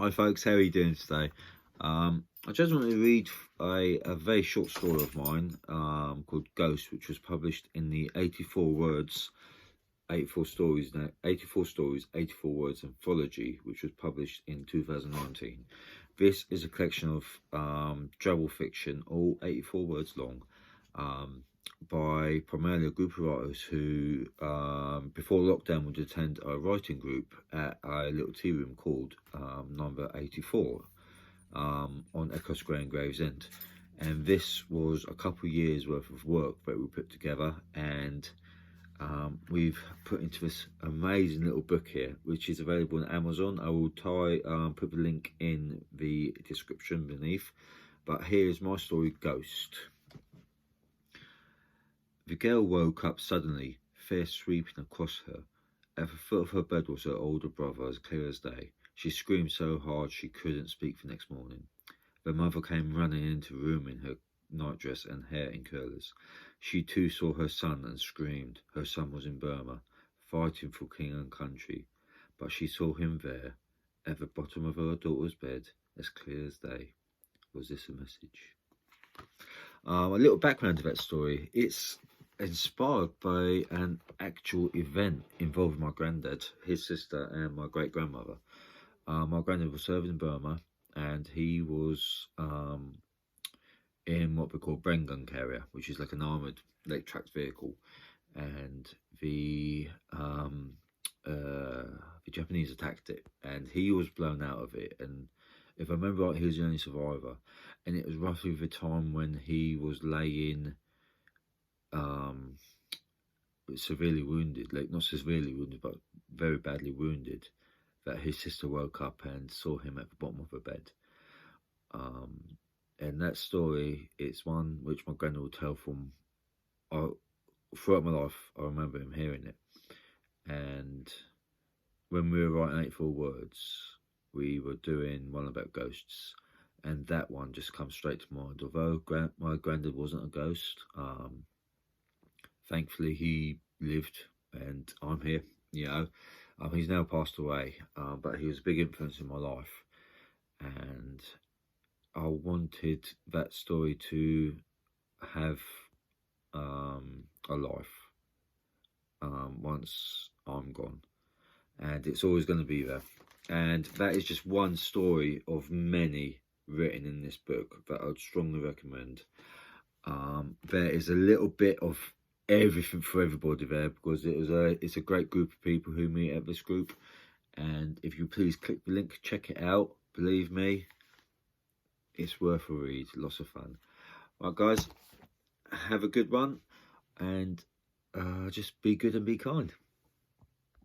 Hi folks, how are you doing today? I just want to read a very short story of mine called Ghost, which was published in the 84 Stories, 84 Words Anthology, which was published in 2019. This is a collection of travel fiction, all 84 words long, by primarily a group of writers who, before lockdown, would attend a writing group at a little tea room called Number 84 on Echo Square in Gravesend. And this was a couple of years worth of work that we put together, and we've put into this amazing little book here, which is available on Amazon. I will put the link in the description beneath. But here's my story, Ghost. The girl woke up suddenly, fear sweeping across her. At the foot of her bed was her older brother, as clear as day. She screamed so hard she couldn't speak the next morning. The mother came running into the room in her nightdress and hair in curlers. She too saw her son and screamed. Her son was in Burma, fighting for king and country. But she saw him there, at the bottom of her daughter's bed, as clear as day. Was this a message? A little background to that story. It's inspired by an actual event involving my granddad, his sister, and my great-grandmother. My granddad was serving in Burma, and he was in what we call Bren gun carrier, which is like an armoured, tracked vehicle. And the Japanese attacked it, and he was blown out of it. And if I remember right, he was the only survivor. And it was roughly the time when he was laying severely wounded, not severely wounded, but very badly wounded, that his sister woke up and saw him at the bottom of her bed. And that story, it's one which my granddad would tell from throughout my life. I remember him hearing it. And when we were writing 84 Words, we were doing one about ghosts, and that one just comes straight to mind. Although my granddad wasn't a ghost, thankfully he lived, and I'm here. He's now passed away, but he was a big influence in my life, and I wanted that story to have a life once I'm gone, and it's always going to be there. And that is just one story of many written in this book that I'd strongly recommend. There is a little bit of everything for everybody there, because it's a great group of people who meet at this group. And if you please click the link, check it out. Believe me, it's worth a read. Lots of fun. Right, guys, have a good one, and just be good and be kind.